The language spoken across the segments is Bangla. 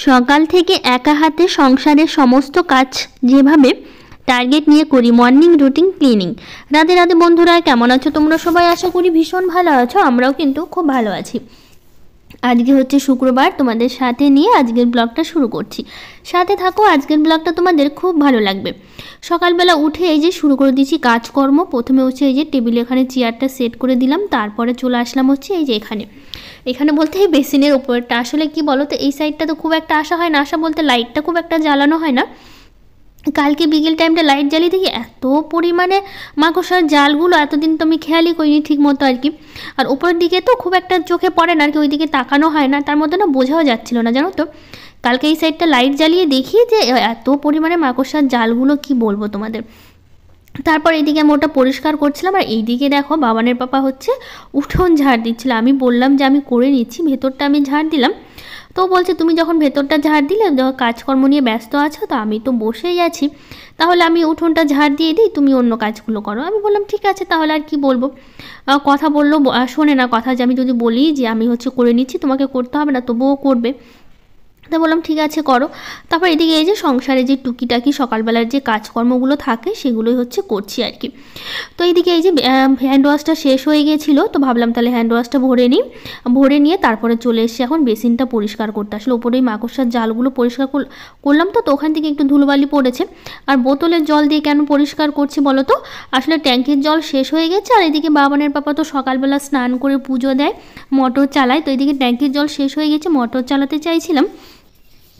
সকাল থেকে একা হাতে সংসারের সমস্ত কাজ যেভাবে টার্গেট নিয়ে করি, morning routine cleaning. Radhe Radhe বন্ধুরা, কেমন আছো তোমরা সবাই? আশা করি ভীষণ ভালো আছো, আমরাও কিন্তু খুব ভালো আছি। আজকে হচ্ছে শুক্রবার, তোমাদের সাথে নিয়ে আজকের ব্লগটা শুরু করছি। সাথে থাকো, আজকের ব্লগটা তোমাদের খুব ভালো লাগবে। সকালবেলা উঠে এই যে শুরু করে দিয়েছি কাজকর্ম। প্রথমে হচ্ছে এই যে টেবিলে এখানে চেয়ারটা সেট করে দিলাম, তারপরে চলে আসলাম হচ্ছে এই যে এখানে বলতে এই বেসিনের ওপরটা। আসলে কি বলো তো, এই সাইডটা তো খুব একটা আসা হয় না, আসা বলতে লাইটটা খুব একটা জ্বালানো হয় না। কালকে বিকেল টাইমটা লাইট জ্বালিয়ে দেখি এত পরিমাণে মাকড়সার জালগুলো, এতদিন তো আমি খেয়ালই করিনি ঠিক মতো আর কি। আর ওপরের দিকে তো খুব একটা চোখে পড়ে না আর কি, ওই দিকে তাকানো হয় না, তার মধ্যে না বোঝাও যাচ্ছিল না জানো তো। কালকে এই সাইডটা লাইট জ্বালিয়ে দেখি যে এত পরিমাণে মাকড়সার জালগুলো, কি বলবো তোমাদের। তারপর এইদিকে আমি ওটা পরিষ্কার করছিলাম, আর এইদিকে দেখো বাবানের পাপা হচ্ছে উঠোন ঝাড় দিচ্ছিল। আমি বললাম যে আমি করে নিচ্ছি, ভেতরটা আমি ঝাড় দিলাম। তো বলছে তুমি যখন ভেতরটা ঝাড় দিলে, কাজকর্ম নিয়ে ব্যস্ত আছো, তো আমি তো বসেই আছি, তাহলে আমি উঠোনটা ঝাড় দিয়ে দিই, তুমি অন্য কাজগুলো করো। আমি বললাম ঠিক আছে, তাহলে আর কি বলবো। কথা বললো, শোনে না কথা, যে আমি যদি বলি যে আমি হচ্ছে করে নিচ্ছি, তোমাকে করতে হবে না, তবুও করবে। তো বললাম ঠিক আছে করো। তারপর এদিকে এই যে সংসারে যে টুকিটাকি সকালবেলার যে কাজকর্মগুলো থাকে সেগুলোই হচ্ছে করছি আর কি। তো এইদিকে এই যে হ্যান্ড ওয়াশটা শেষ হয়ে গিয়েছিলো, তো ভাবলাম তাহলে হ্যান্ড ওয়াশটা ভরে নিয়ে তারপরে চলে এসেছি এখন বেসিনটা পরিষ্কার করতে। আসলে ওপরে ওই মাকড়সার জালগুলো পরিষ্কার করলাম, তো ওখান থেকে একটু ধুলোবালি পড়েছে। আর বোতলের জল দিয়ে কেন পরিষ্কার করছি বলো তো, আসলে ট্যাঙ্কির জল শেষ হয়ে গেছে, আর এদিকে বাবানের পাপা তো সকালবেলা স্নান করে পুজো দেয়, মোটর চালায়। তো এদিকে ট্যাঙ্কির জল শেষ হয়ে গেছে, মোটর চালাতে চাইছিলাম।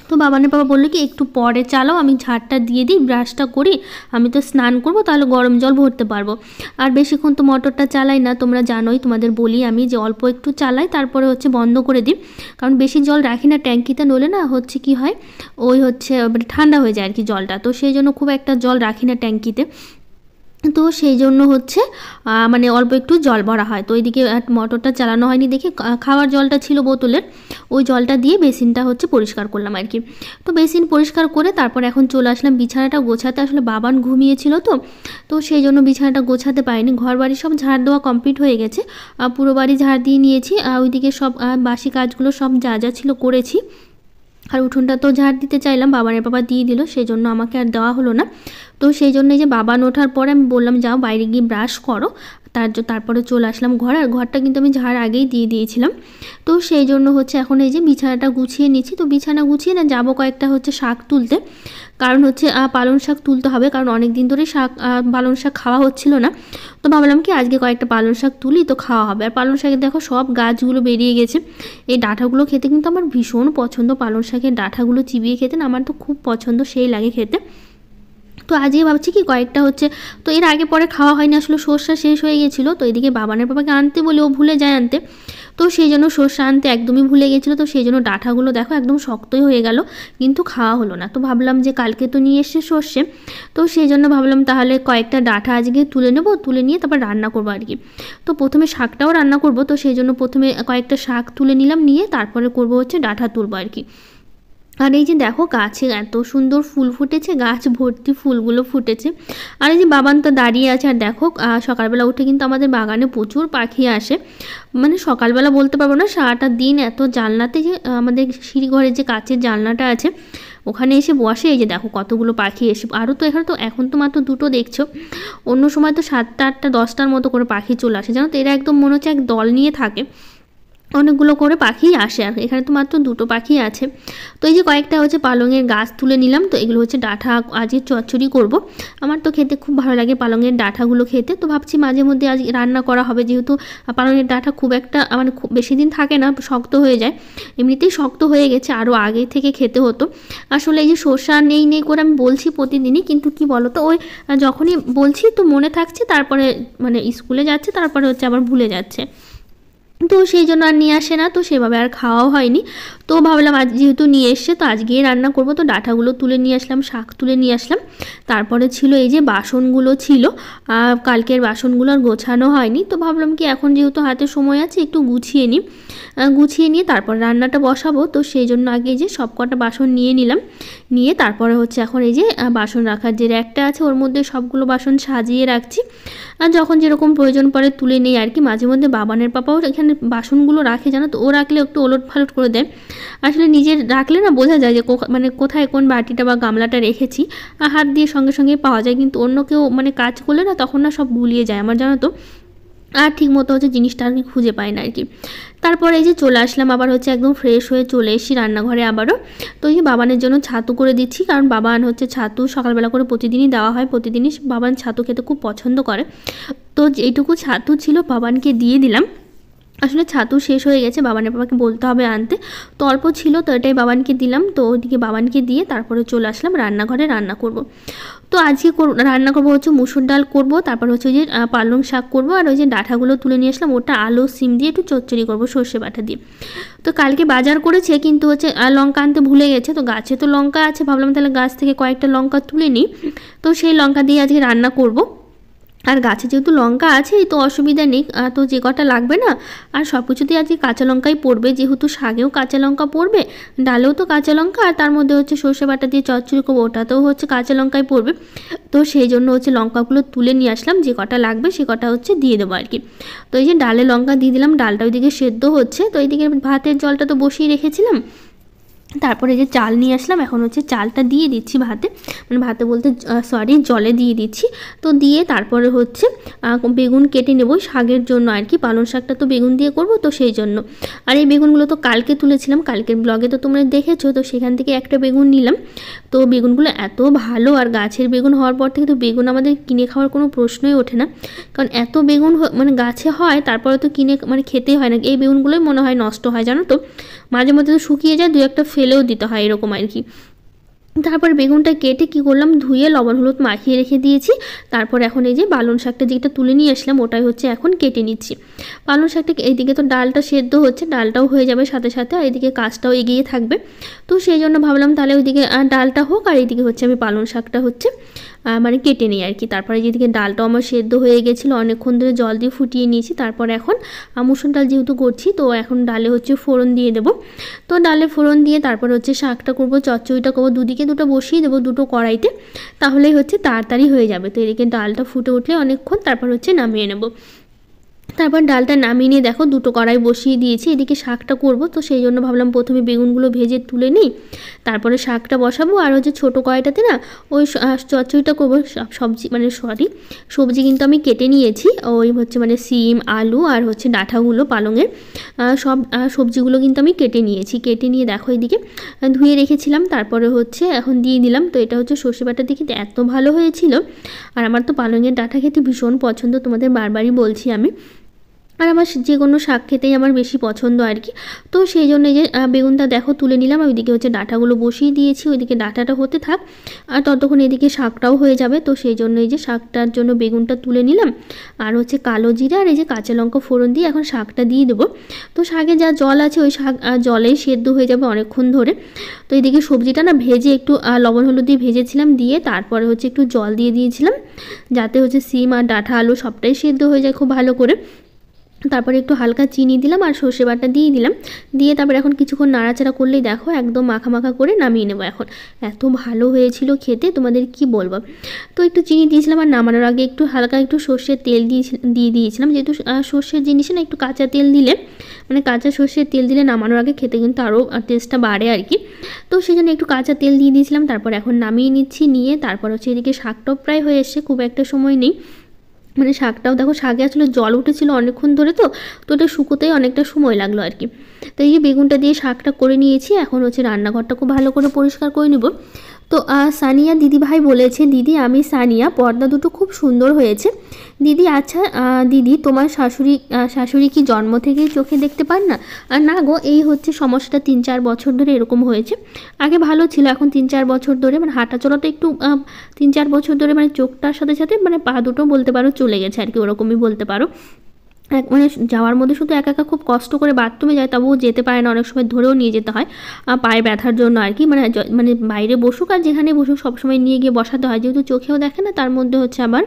তো বাবানের বাবা বললো কি একটু পরে চালাও, আমি ঝাড়টা দিয়ে দিই, ব্রাশটা করি, আমি তো স্নান করব, তাহলে গরম জল ভরতে পারবো। আর বেশিক্ষণ তো মোটরটা চালাই না, তোমরা জানোই, তোমাদের বলি আমি যে অল্প একটু চালাই, তারপরে হচ্ছে বন্ধ করে দিই, কারণ বেশি জল রাখি না ট্যাঙ্কিতে, নইলে না হচ্ছে কি হয়, ওই হচ্ছে ঠান্ডা হয়ে যায় আর কি জলটা, তো সেই জন্য খুব একটা জল রাখি না ট্যাঙ্কিতে। তো সেই জন্য হচ্ছে মানে অল্প একটু জল ভরা হয়। তো এইদিকে মোটরটা চালানো হয়নি দেখে খাওয়ার জলটা ছিল বোতলের, ওই জলটা দিয়ে বেসিনটা হচ্ছে পরিষ্কার করলাম আর কি। তো বেসিন পরিষ্কার করে তারপর এখন চলে আসলাম বিছানাটা গোছাতে। আসলে বাবান ঘুমিয়েছিল, তো সেই জন্য বিছানাটা গোছাতে পারিনি। ঘর বাড়ি সব ঝাড় দেওয়া কমপ্লিট হয়ে গেছে, পুরো বাড়ি ঝাড় দিয়ে নিয়েছি, ওইদিকে সব বাসি কাজগুলো সব যা যা ছিল করেছি। আর উঠোনটা তো ঝাড় দিতে চাইলাম, বাবানের বাবা দিয়ে দিল, সেই জন্য আমাকে আর দেওয়া হলো না। তো সেই জন্য এই যে বাবান ওঠার পরে আমি বললাম যাও বাইরে গিয়ে ব্রাশ করো, তারপরে চলে আসলাম ঘরে। আর ঘরটা কিন্তু আমি ঝাড় আগেই দিয়ে দিয়েছিলাম। তো সেই জন্য হচ্ছে এখন এই যে বিছানাটা গুছিয়ে নিচ্ছি। তো বিছানা গুছিয়ে না যাবো কয়েকটা হচ্ছে শাক তুলতে, কারণ হচ্ছে পালং শাক তুলতে হবে, কারণ অনেক দিন ধরে পালং শাক খাওয়া হচ্ছিল না। তো ভাবলাম কি আজকে কয়েকটা পালং শাক তুলি, তো খাওয়া হবে। আর পালং শাকের দেখো সব গাছগুলো বেরিয়ে গেছে। এই ডাঁটাগুলো খেতে কিন্তু আমার ভীষণ পছন্দ, পালং শাকের ডাঁটাগুলো চিবিয়ে খেতে না আমার তো খুব পছন্দ, সেই লাগে খেতে। তো আজকে ভাবছি কি কয়েকটা হচ্ছে, তো এর আগে পরে খাওয়া হয়নি, আসলে সর্ষা শেষ হয়ে গেছিলো। তো এদিকে বাবানের বাবাকে আনতে বলে ও ভুলে যায় আনতে, তো সেই জন্য সর্ষা আনতে একদমই ভুলে গেছিলো। তো সেই জন্য ডাঁটাগুলো দেখো একদম শক্তই হয়ে গেল, কিন্তু খাওয়া হলো না। তো ভাবলাম যে কালকে তো নিয়ে এসছে সর্ষে, তো সেই জন্য ভাবলাম তাহলে কয়েকটা ডাঁটা আজকে তুলে নেবো, তুলে নিয়ে তারপর রান্না করবো আর কি। তো প্রথমে শাকটাও রান্না করবো, তো সেই জন্য প্রথমে কয়েকটা শাক তুলে নিলাম, নিয়ে তারপরে করবো হচ্ছে ডাঁটা তুলবো আর কি। আর এই যে দেখো গাছে এত সুন্দর ফুল ফুটেছে, গাছ ভর্তি ফুলগুলো ফুটেছে। আর এই যে বাবান তো দাঁড়িয়ে আছে। আর দেখো সকালবেলা উঠে কিন্তু আমাদের বাগানে প্রচুর পাখি আসে, মানে সকালবেলা বলতে পারবো না, সারাটা দিন এত জানলাতে, যে আমাদের সিঁড়িঘরের যে কাচের জানলাটা আছে ওখানে এসে বসে। এই যে দেখো কতগুলো পাখি এসে, আরও তো এখানে তো এখন তো মাত্র দুটো দেখছো, অন্য সময় তো 7টা 8টা 10টার মতো করে পাখি চলে আসে জানো তো। এরা একদম মনে হচ্ছে এক দল নিয়ে থাকে, অনেকগুলো করে পাখি আসে। আর এখানে তো মাত্র দুটো পাখি আছে। তো এই যে কয়েকটা হচ্ছে পালংয়ের গাছ তুলে নিলাম, তো এগুলো হচ্ছে ডাঁটা আজকে চচ্চড়ি করব। আমার তো খেতে খুব ভালো লাগে পালংয়ের ডাঁটাগুলো খেতে, তো ভাবছি মাঝে মধ্যে আজ রান্না করা হবে, যেহেতু পালংয়ের ডাঁটা খুব একটা মানে খুব বেশি দিন থাকে না, শক্ত হয়ে যায়, এমনিতেই শক্ত হয়ে গেছে, আরও আগে থেকে খেতে হতো। আসলে এই যে শসা নেই করে আমি বলছি প্রতিদিনই, কিন্তু কি বলো তো, ওই যখনই বলছি তো মনে থাকছে, তারপরে মানে স্কুলে যাচ্ছে, তারপরে হচ্ছে আবার ভুলে যাচ্ছে, তো সেই জন্য আর নিয়ে আসে না, তো সেভাবে আর খাওয়াও হয়নি। তো ভাবলাম আজ যেহেতু নিয়ে এসছে, তো আজকেই রান্না করব। তো ডাঁটাগুলো তুলে নিয়ে আসলাম, শাক তুলে নিয়ে আসলাম, তারপরে ছিল এই যে বাসনগুলো ছিল, কালকের বাসনগুলো আর গোছানো হয়নি। তো ভাবলাম কি এখন যেহেতু হাতে সময় আছে একটু গুছিয়ে নিয়ে তারপর রান্নাটা বসাবো। তো সেই জন্য আগে যে সব কটা বাসন নিয়ে নিলাম, নিয়ে তারপরে হচ্ছে এখন এই যে বাসন রাখার যে র্যাকটা আছে ওর মধ্যে সবগুলো বাসন সাজিয়ে রাখছি। আর যখন যেরকম প্রয়োজন পড়ে তুলে নেই আর কি। মাঝে মধ্যে বাবানের পাপাও এখানে বাসনগুলো রাখে, জানো তো, ও রাখলে একটু ওলট ফালট করে দেয়। আসলে নিজের রাখলে না বোঝা যায় যে মানে কোথায় কোন বাটিটা বা গামলাটা রেখেছি, আর হাত দিয়ে সঙ্গে সঙ্গে পাওয়া যায়। কিন্তু অন্য কেউ মানে কাজ করলে না তখন না সব গুলিয়ে যায় আমার, জানো তো, আর ঠিক মতো হচ্ছে জিনিসটা আর কি খুঁজে পায় না আর কি। তারপরে এই যে চলে আসলাম আবার হচ্ছে একদম ফ্রেশ হয়ে চলে এসেছি রান্নাঘরে আবারও। তো এই যে বাবানের জন্য ছাতু করে দিচ্ছি, কারণ বাবান হচ্ছে ছাতু সকালবেলা করে প্রতিদিনই দেওয়া হয়, প্রতিদিনই বাবান ছাতু খেতে খুব পছন্দ করে। তো যেইটুকু ছাতু ছিল বাবানকে দিয়ে দিলাম। আসলে ছাতু শেষ হয়ে গেছে, বাবানের বাবাকে বলতে হবে আনতে, তো অল্প ছিল, তো এটাই বাবানকে দিলাম। তো ওইদিকে বাবানকে দিয়ে তারপরে চলে আসলাম রান্নাঘরে রান্না করব। তো আজকে রান্না করবো হচ্ছে মুসুর ডাল করব, তারপর হচ্ছে ওই যে পালং শাক করব, আর ওই যে ডাঁটাগুলো তুলে নিয়ে আসলাম, ওটা আলু সিম দিয়ে একটু চচ্চড়ি করবো সর্ষে বাটা দিয়ে। তো কালকে বাজার করেছে কিন্তু হচ্ছে লঙ্কা আনতে ভুলে গেছে, তো গাছে তো লঙ্কা আছে, ভাবলাম তাহলে গাছ থেকে কয়েকটা লঙ্কা তুলে নিই, তো সেই লঙ্কা দিয়ে আজকে রান্না করব। আর গাছে যেহেতু লঙ্কা আছে তো অসুবিধা নেই, তো যে কটা লাগবে না, আর সব কিছুতেই আজকে কাঁচা লঙ্কাই পড়বে, যেহেতু শাকেও কাঁচা লঙ্কা পড়বে, ডালেও তো কাঁচা লঙ্কা, আর তার মধ্যে হচ্ছে সর্ষে বাটা দিয়ে চচ্চড়ি করবো, ওটাতেও হচ্ছে কাঁচা লঙ্কাই পড়বে। তো সেই জন্য হচ্ছে লঙ্কাগুলো তুলে নিয়ে আসলাম, যে কটা লাগবে সে কটা হচ্ছে দিয়ে দেবো আর কি। তো এই যে ডালে লঙ্কা দিয়ে দিলাম, ডালটা ওইদিকে সেদ্ধ হচ্ছে, তো এইদিকে ভাতের জলটা তো বসিয়ে রেখেছিলাম। তারপরে যে চাল নিয়ে আসলাম, এখন হচ্ছে চালটা দিয়ে দিচ্ছি ভাতে, মানে ভাতে বলতে সরি জলে দিয়ে দিচ্ছি। তো দিয়ে তারপরে হচ্ছে বেগুন কেটে নেব শাকের জন্য আর কি, পালং শাকটা তো বেগুন দিয়ে করব, তো সেই জন্য। আর এই বেগুনগুলো তো কালকে তুলেছিলাম, কালকের ব্লগে তো তোমরা দেখেছো, তো সেখান থেকে একটা বেগুন নিলাম। তো বেগুনগুলো এত ভালো, আর গাছের বেগুন হওয়ার পর থেকে তো বেগুন আমাদের কিনে খাওয়ার কোনো প্রশ্নই ওঠে না, কারণ এত বেগুন মানে গাছে হয়, তারপরে তো কিনে মানে খেতেই হয় না। এই বেগুনগুলোই মনে হয় নষ্ট হয়, জানো তো, মাঝে মধ্যে তো শুকিয়ে যায়, দু একটা ফেলেও দিতে হয় এরকম আর কি। তারপর বেগুনটা কেটে কি করলাম, ধুয়ে লবণ হলুদ মাখিয়ে রেখে দিয়েছি। তারপর এখন এই যে পালং শাকটা যেটা তুলে নিয়ে আসলাম, ওটাই হচ্ছে এখন কেটে নিচ্ছি। পালং শাকটা এইদিকে তো ডালটা সেদ্ধ হচ্ছে, ডালটাও হয়ে যাবে সাথে সাথে, আর এইদিকে কাজটাও এগিয়ে থাকবে। তো সেই জন্য ভাবলাম তাহলে ওইদিকে ডালটা হোক, আর এইদিকে হচ্ছে আমি পালং শাকটা হচ্ছে মানে কেটে নিই আর কি। তারপরে যেদিকে ডালটাও আমার সেদ্ধ হয়ে গেছিলো, অনেকক্ষণ ধরে জল দিয়ে ফুটিয়ে নিয়েছি। তারপর এখন মুসুর ডাল যেহেতু করছি, তো এখন ডালে হচ্ছে ফোড়ন দিয়ে দেবো। তো ডালে ফোড়ন দিয়ে তারপর হচ্ছে শাকটা করবো, চচ্চড়িটা করবো, দুদিকে দুটো বসিয়ে দেবো দুটো কড়াইতে, তাহলেই হচ্ছে তাড়াতাড়ি হয়ে যাবে। তো এদিকে ডালটা ফুটে উঠলে অনেকক্ষণ, তারপর হচ্ছে নামিয়ে নেবো। তারপর ডালটা নামিয়ে নিয়ে দেখো দুটো কড়াই বসিয়ে দিয়েছি, এদিকে শাকটা করব, তো সেই জন্য ভাবলাম প্রথমে বেগুনগুলো ভেজে তুলে নিই, তারপরে শাকটা বসাবো। আর হচ্ছে ছোটো কড়াইটাতে না ওই চচ্চড়িটা করবো, সবজি মানে সবজি কিন্তু আমি কেটে নিয়েছি, ওই হচ্ছে মানে সিম আলু আর হচ্ছে ডাঁটাগুলো পালংয়ের সব সবজিগুলো কিন্তু আমি কেটে নিয়েছি। কেটে নিয়ে দেখো এদিকে ধুয়ে রেখেছিলাম, তারপরে হচ্ছে এখন দিয়ে দিলাম। তো এটা হচ্ছে সর্ষে বাটা দিয়ে খেতে এত ভালো হয়েছিল, আর আমার তো পালংয়ের ডাঁটা খেতে ভীষণ পছন্দ, তোমাদের বারবারই বলছি আমি। আর আমার যে কোনো শাক খেতেই আমার বেশি পছন্দ আর কি। তো সেই জন্য এই যে বেগুনটা দেখো তুলে নিলাম, ওইদিকে হচ্ছে ডাঁটাগুলো বসিয়ে দিয়েছি, ওইদিকে ডাঁটাটা হতে থাক, আর ততক্ষণ এদিকে শাকটাও হয়ে যাবে। তো সেই জন্য এই যে শাকটার জন্য বেগুনটা তুলে নিলাম, আর হচ্ছে কালো জিরা আর এই যে কাঁচা লঙ্কা ফোড়ন দিয়ে এখন শাকটা দিয়ে দেবো। তো শাকে যা জল আছে ওই শাক জলেই সেদ্ধ হয়ে যাবে অনেকক্ষণ ধরে। তো এইদিকে সবজিটা না ভেজে একটু লবণ হলুদ দিয়ে ভেজেছিলাম, দিয়ে তারপরে হচ্ছে একটু জল দিয়ে দিয়েছিলাম, যাতে হচ্ছে সিম আর ডাঁটা আলু সবটাই সেদ্ধ হয়ে যায় খুব ভালো করে। তারপরে একটু হালকা চিনি দিলাম আর সর্ষে বাটা দিয়ে দিলাম, দিয়ে তারপরে এখন কিছুক্ষণ নাড়াচাড়া করলেই দেখো একদম মাখা মাখা করে নামিয়ে নেবো। এখন এত ভালো হয়েছিল খেতে, তোমাদের কি বলবো। তো একটু চিনি দিয়েছিলাম, আর নামানোর আগে একটু হালকা একটু সর্ষের তেল দিয়ে দিয়েছিলাম, যেহেতু সর্ষের জিনিসে না একটু কাঁচা তেল দিলে, মানে কাঁচা সর্ষের তেল দিলে নামানোর আগে খেতে কিন্তু আরও টেস্টটা বাড়ে আর কি। তো সেই জন্য একটু কাঁচা তেল দিয়ে দিয়েছিলাম। তারপর এখন নামিয়ে নিচ্ছি, নিয়ে তারপর হচ্ছে এদিকে শাকটাও প্রায় হয়ে এসছে, খুব একটা সময় নেই। মানে শাকটাও দেখো, শাকে আসলে জল উঠেছিল অনেকক্ষণ ধরে, তো ওটা শুকোতেই অনেকটা সময় লাগলো আর কি। তো এই যে বেগুনটা দিয়ে শাকটা করে নিয়েছি, এখন হচ্ছে রান্নাঘরটা খুব ভালো করে পরিষ্কার করে নেব। তো সানিয়া দিদিভাই বলেছে, দিদি আমি সানিয়া, পর্দা দুটো খুব সুন্দর হয়েছে। দিদি আচ্ছা দিদি তোমার শাশুড়ি কি জন্ম থেকেই চোখে দেখতে পান না? আর না গো, এই হচ্ছে সমস্যাটা 3-4 বছর ধরে এরকম হয়েছে। আগে ভালো ছিল, এখন 3-4 বছর ধরে মানে হাঁটা চলাটা একটু 3-4 বছর ধরে মানে চোখটার সাথে সাথে মানে পা দুটো বলতে পারো চলে গেছে আর কি, ওরকমই বলতে পারো। মানে যাওয়ার মধ্যে শুধু একা একা খুব কষ্ট করে বাথরুমে যায়, তবুও যেতে পারে না, অনেক সময় ধরেও নিয়ে যেতে হয় পায়ে ব্যথার জন্য আর কি। মানে বাইরে বসুক আর যেখানে বসুক সবসময় নিয়ে গিয়ে বসাতে হয়, যেহেতু চোখেও দেখে না, তার মধ্যে হচ্ছে আবার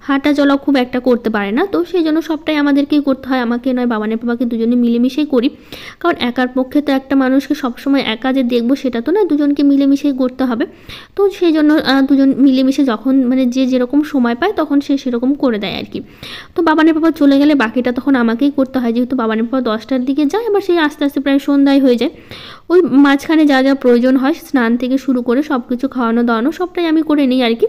হাঁটা চলা খুব একটা করতে পারে না, তো সেই জন্য সবটাই আমাদেরকেই করতে হয়, আমাকে নয় বাবানের পাপাকে, দুজনে মিলেমিশেই করি। কারণ একার পক্ষে তো একটা মানুষকে সবসময় একা যে দেখবো সেটা তো না, দুজনকে মিলেমিশেই করতে হবে। তো সেই জন্য দুজন মিলেমিশে যখন মানে যে যেরকম সময় পায় তখন সে সেরকম করে দেয় আর কি। তো বাবানের পাপা চলে গেলে বাকিটা তখন আমাকেই করতে হয়, যেহেতু বাবানের পাপা 10টার দিকে যায়, আবার সেই আস্তে আস্তে প্রায় সন্ধ্যায় হয়ে যায়। ওই মাঝখানে যা যা প্রয়োজন হয় স্নান থেকে শুরু করে সব কিছু খাওয়ানো দাওয়ানো সবটাই আমি করে নিই আর কি।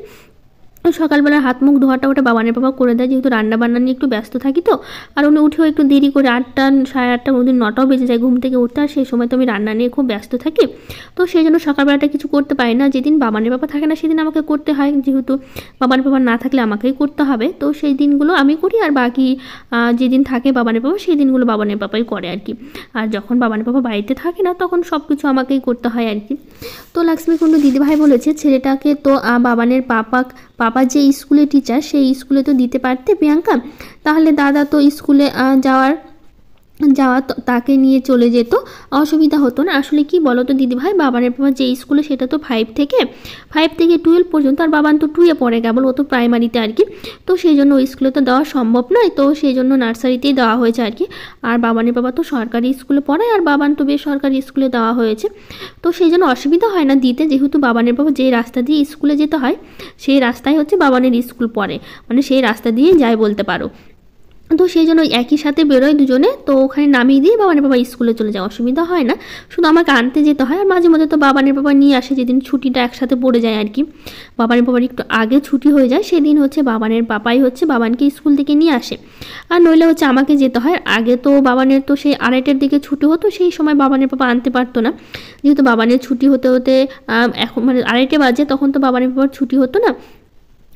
সকালবেলা হাত মুখ ধোয়াটা ওটা বাবানের বাবা করে দেয়, যেহেতু রান্না বান্না নিয়ে একটু ব্যস্ত থাকি তো। আর উনি উঠেও একটু দেরি করে 8টা 8:30 কোনোদিন 9টাও বেজে যায় ঘুম থেকে উঠতে, আর সেই সময় তো আমি রান্না নিয়ে খুব ব্যস্ত থাকি। তো সেই জন্য সকালবেলাটা কিছু করতে পারি না। যেদিন বাবানের বাবা থাকে না সেদিন আমাকে করতে হয়, যেহেতু বাবানের বাবা না থাকলে আমাকেই করতে হবে। তো সেই দিনগুলো আমি করি, আর বাকি যেদিন থাকে বাবানের বাবা সেই দিনগুলো বাবানের বাবাই করে আর কি। আর যখন বাবানের বাবা বাড়িতে থাকে না তখন সব কিছু আমাকেই করতে হয় আর কি। তো লক্ষ্মীকুণ্ড দিদিভাই বলেছে ছেলেটাকে তো বাবানের পাপা যে স্কুলে টিচার সেই স্কুলে তো দিতে পারতে প্রিয়াঙ্কা, তাহলে দাদা তো স্কুলে যাওয়া তাকে নিয়ে চলে যেত, অসুবিধা হতো না। আসলে কি বলো তো দিদিভাই, বাবানের বাবা যে স্কুলে সেটা তো 5 থেকে 12 পর্যন্ত, আর বাবান তো 2-এ পড়ে কেবল, ও তো প্রাইমারিতে আর কি। তো সেই জন্য ওই স্কুলে তো দেওয়া সম্ভব নয়, তো সেই জন্য নার্সারিতেই দেওয়া হয়েছে আর কি। আর বাবানের বাবা তো সরকারি স্কুলে পড়ায়, আর বাবান তো বেসরকারি স্কুলে দেওয়া হয়েছে। তো সেই জন্য অসুবিধা হয় না দিতে, যেহেতু বাবানের বাবা যে রাস্তা দিয়ে স্কুলে যেতে হয় সেই রাস্তায় হচ্ছে বাবানের স্কুল পড়ে, মানে সেই রাস্তা দিয়েই যায় বলতে পারো। তো সেই জন্য একই সাথে বেরোয় দুজনে, তো ওখানে নামিয়ে দিয়ে বাবানের বাবা স্কুলে চলে যায়, অসুবিধা হয় না। শুধু আমাকে আনতে যেতে হয়, আর মাঝে মধ্যে তো বাবানের বাবা নিয়ে আসে, যেদিন ছুটিটা একসাথে পড়ে যায় আর কি। বাবানের বাবার একটু আগে ছুটি হয়ে যায় সেদিন হচ্ছে বাবানের পাপাই হচ্ছে বাবানকে স্কুল থেকে নিয়ে আসে, আর নইলে হচ্ছে আমাকে যেতে হয়। আগে তো বাবানের তো সেই 2:30-এর দিকে ছুটি হতো, সেই সময় বাবানের পাপা আনতে পারতো না, যেহেতু বাবানের ছুটি হতে হতে এখন মানে 2:30 বাজে, তখন তো বাবানের বাবার ছুটি হতো না।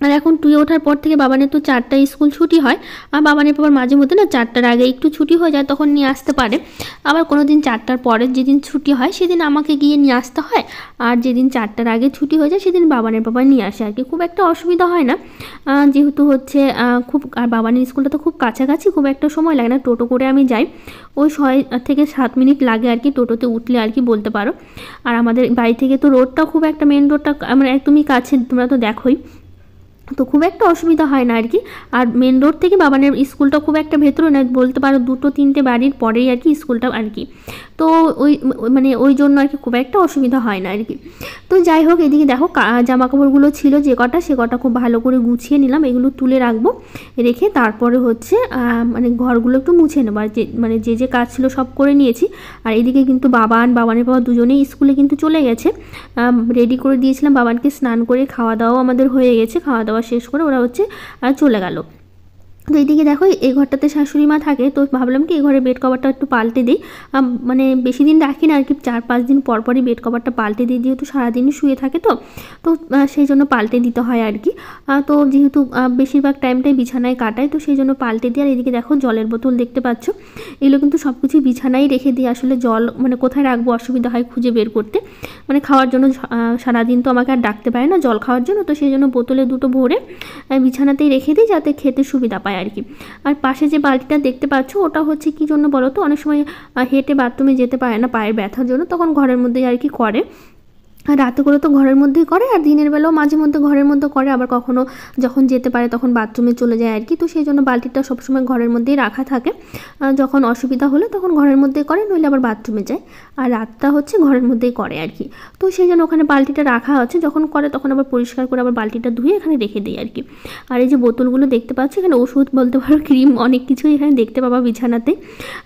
আর এখন 2-এ ওঠার পর থেকে বাবানের তো 4টায় স্কুল ছুটি হয়, আর বাবানের বাবার মাঝে মধ্যে না 4টার আগে একটু ছুটি হয়ে যায়, তখন নিয়ে আসতে পারে। আবার কোনো দিন 4টার পরের যেদিন ছুটি হয় সেদিন আমাকে গিয়ে নিয়ে আসতে হয়, আর যেদিন 4টার আগে ছুটি হয়ে যায় সেদিন বাবানের বাবা নিয়ে আসে আর কি। খুব একটা অসুবিধা হয় না, যেহেতু হচ্ছে খুব, আর বাবানের স্কুলটা তো খুব কাছাকাছি, খুব একটা সময় লাগে না। টোটো করে আমি যাই, ওই 6 থেকে 7 মিনিট লাগে আর কি টোটোতে উঠলে আর কি বলতে পারো। আর আমাদের বাড়ি থেকে তো রোডটা খুব একটা, মেন রোডটা আমার একদমই কাছে, তোমরা তো দেখোই, তো খুব একটা অসুবিধা হয় না আর কি। আর মেন রোড থেকে বাবানের স্কুলটা খুব একটা ভেতরে নয়, বলতে পারো 2-3টে বাড়ির পরেই আর কি স্কুলটা আর কি। তো মানে ওই জন্য আর কি খুব একটা অসুবিধা হয় না আর কি। তো যাই হোক, এদিকে দেখো জামা কাপড়গুলো ছিল যে কটা, সে কটা খুব ভালো করে গুছিয়ে নিলাম, এগুলো তুলে রাখবো, রেখে তারপরে হচ্ছে মানে ঘরগুলো একটু মুছে নেবো। আর যে যে কাজ ছিল সব করে নিয়েছি। আর এদিকে কিন্তু বাবানের বাবা দুজনেই স্কুলে কিন্তু চলে গেছে, রেডি করে দিয়েছিলাম বাবানকে, স্নান করে খাওয়া দাওয়াও আমাদের হয়ে গেছে, খাওয়া দাওয়া শেষ করে ওরা হচ্ছে চলে গেল। তো এইদিকে দেখো এই ঘরটাতে শাশুড়ি মা থাকে, তো ভাবলাম কি এই ঘরে বেড কভারটা একটু পাল্টে দিই, মানে বেশি দিন রাখি না আর কি, 4-5 দিন পর পরই বেড কভারটা পাল্টে দিই, যেহেতু সারাদিনই শুয়ে থাকে তো সেই জন্য পাল্টে দিতে হয় আর কি। তো যেহেতু বেশিরভাগ টাইমটাই বিছানায় কাটায়, তো সেই জন্য পাল্টে দিই। আর এদিকে দেখো জলের বোতল দেখতে পাচ্ছ, এগুলো কিন্তু সব কিছুই বিছানায় রেখে দিই। আসলে জল মানে কোথায় রাখবো অসুবিধা হয় খুঁজে বের করতে, মানে খাওয়ার জন্য সারাদিন তো আমাকে আর ডাকতে পারে না জল খাওয়ার জন্য, তো সেই জন্য বোতলে 2টো ভরে বিছানাতেই রেখে দিই, যাতে খেতে সুবিধা পায় আর কি। আর পাশে যে বালতিটা দেখতে পাচ্ছ ওটা হচ্ছে কি জন্য বলো তো, অনেক সময় হেঁটে বাথরুমে যেতে পারে না পায়ের ব্যথার জন্য, তখন ঘরের মধ্যেই আর কি করে। আর রাতে করে তো ঘরের মধ্যেই করে, আর দিনের বেলাও মাঝে মধ্যে ঘরের মধ্যে করে, আবার কখনো যখন যেতে পারে তখন বাথরুমে চলে যায় আর কি। তো সেই জন্য বালতিটা সবসময় ঘরের মধ্যেই রাখা থাকে, যখন অসুবিধা হলে তখন ঘরের মধ্যেই করে, নইলে আবার বাথরুমে যায়। আর রাতটা হচ্ছে ঘরের মধ্যেই করে আর কি। তো সেই জন্য ওখানে বালতিটা রাখা আছে, যখন করে তখন আবার পরিষ্কার করে আবার বালতিটা ধুয়ে এখানে রেখে দিই আর কি। আর এই যে বোতলগুলো দেখতে পাচ্ছ, এখানে ওষুধ বলতে পারো, ক্রিম, অনেক কিছুই এখানে দেখতে পাবা বিছানাতে।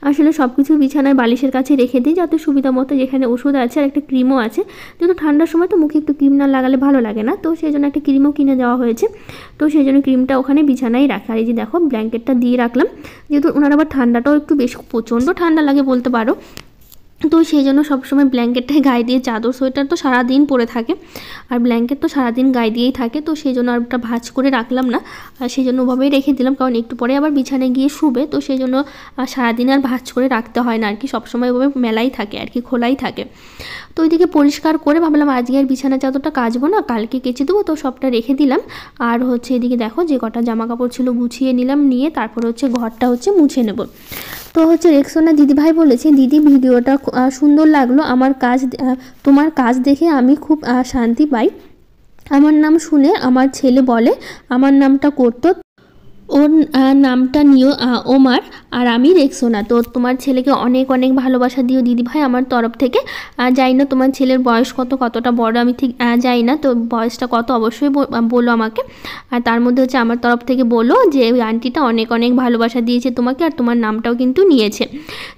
আসলে সব কিছু বিছানায় বালিশের কাছে রেখে দিই, যাতে সুবিধা মতো, যেখানে ওষুধ আছে আর একটা ক্রিমও আছে, যেহেতু ঠান্ডার সময় তো মুখে একটু ক্রিম না লাগালে ভালো লাগে না, তো সেই জন্য একটা ক্রিমও কিনে দেওয়া হয়েছে, তো সেই জন্য ক্রিমটা ওখানে বিছানায় রাখা। আর এই যে দেখো ব্ল্যাঙ্কেটটা দিয়ে রাখলাম, যেহেতু ওনার আবার ঠান্ডাটাও একটু বেশ প্রচণ্ড ঠান্ডা লাগে বলতে পারো, তো সেই জন্য সবসময় ব্ল্যাঙ্কেটটাই গায়ে দিয়ে, চাদর সোয়েটার তো সারাদিন পরে থাকে, আর ব্ল্যাঙ্কেট তো সারাদিন গায়ে দিয়েই থাকে, তো সেই জন্য আর ওটা ভাঁজ করে রাখলাম না, আর সেই জন্য ওভাবেই রেখে দিলাম, কারণ একটু পরে আবার বিছানায় গিয়ে শুবে, তো সেই জন্য সারাদিন আর ভাঁজ করে রাখতে হয় না আর কি, সবসময় ওভাবে মেলাই থাকে আর কি, খোলাই থাকে। তো ওইদিকে পরিষ্কার করে ভাবলাম আজকে আর বিছানা চাদরটা কাচবো না, কালকে কেচে দেবো, তো সবটা রেখে দিলাম। আর হচ্ছে এদিকে দেখো যে কটা জামা কাপড় ছিল গুছিয়ে নিলাম, নিয়ে তারপর হচ্ছে ঘরটা হচ্ছে মুছে নেব। তো হচ্ছে রেক্সোনা দিদিভাই বলেছে, দিদি ভিডিওটা সুন্দর লাগলো, তোমার কাজ দেখে আমি খুব শান্তি পাই, আমার নাম শুনে আমার ছেলে বলে আমার নামটা করতো, ওর নামটা নিও ওমার, আর আমি রেক্সোনা। তো তোমার ছেলেকে অনেক অনেক ভালোবাসা দিও দিদিভাই আমার তরফ থেকে। জানি না তোমার ছেলের বয়স কতটা বড় আমি ঠিক জানি না, তো বয়সটা কত অবশ্যই বলো আমাকে। আর তার মধ্যে হচ্ছে আমার তরফ থেকে বলো যে ওই আন্টিটা অনেক অনেক ভালোবাসা দিয়েছে তোমাকে, আর তোমার নামটাও কিন্তু নিয়েছে।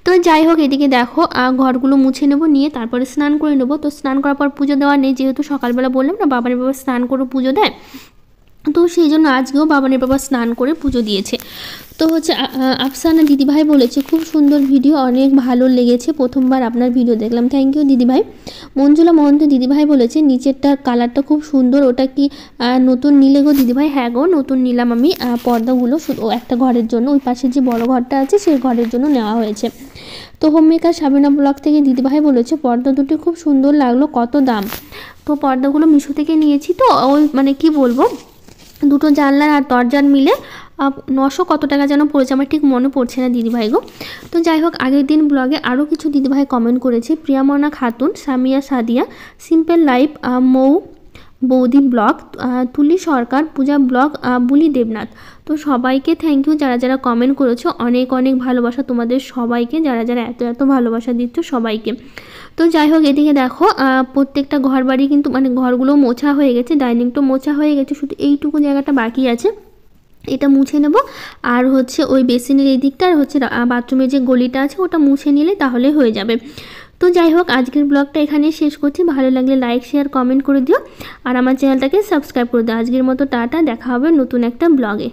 তো যাই হোক, এদিকে দেখো ঘরগুলো মুছে নেবো, নিয়ে তারপরে স্নান করে নেবো। তো স্নান করার পর পুজো দেওয়া নেই, যেহেতু সকালবেলা বললাম না বাবার বাবা স্নান করে পুজো দেয়, তো সেই জন্য আজকেও বাবানের বাবা স্নান করে পুজো দিয়েছে। তো হচ্ছে আফসানা দিদিভাই বলেছে খুব সুন্দর ভিডিও, অনেক ভালো লেগেছে, প্রথমবার আপনার ভিডিও দেখলাম, থ্যাংক ইউ দিদিভাই। মঞ্জুলা মহন্ত দিদিভাই বলেছে নিচেরটার কালারটা খুব সুন্দর, ওটা কি নতুন নিলে গো দিদিভাই? হ্যাঁ গো, নতুন নিলাম আমি। পর্দাগুলো শুধু একটা ঘরের জন্য, ওই পাশে যে বড় ঘরটা আছে সেই ঘরের জন্য নেওয়া হয়েছে। তো হোমমেকার সাবিনা ব্লগ থেকে দিদিভাই বলেছে পর্দা দুটি খুব সুন্দর লাগলো, কত দাম? তো পর্দাগুলো মিশো থেকে নিয়েছি, তো ওই মানে কি বলবো, দুটো জানলার আর দরজার মিলে 900 কত টাকা যেন পড়েছে, আমার ঠিক মনে পড়ছে না দিদিভাই গো। তো যাই হোক, আগের দিন ব্লগে আরও কিছু দিদিভাই কমেন্ট করেছে, প্রিয়ামনা খাতুন, সামিয়া সাদিয়া, সিম্পল লাইফ, মৌ বৌদি ব্লগ, তুলি সরকার, পূজা ব্লগ, বুলি দেবনাথ। তো সবাইকে থ্যাংক ইউ, যারা যারা কমেন্ট করেছো, অনেক অনেক ভালোবাসা তোমাদের সবাইকে, যারা যারা এত এত ভালোবাসা দিচ্ছ সবাইকে। তো যাই হোক, এদিকে দেখো প্রত্যেকটা ঘর বাড়ি কিন্তু মানে ঘরগুলো মোছা হয়ে গেছে, ডাইনিংটা মোছা হয়ে গেছে, শুধু এইটুকু জায়গাটা বাকি আছে, এটা মুছে নেব। আর হচ্ছে ওই বেসিনের এই দিকটা আর হচ্ছে বাথরুমের যে গলিটা আছে ওটা মুছে নিলে তাহলে হয়ে যাবে। তো যাই হোক, আজকের ব্লগটা এখানেই শেষ করছি, ভালো লাগলে লাইক শেয়ার কমেন্ট করে দিও, আর আমার চ্যানেলটাকে সাবস্ক্রাইব করে দিও। আজকের মতো টাটা, দেখা হবে নতুন একটা ব্লগে।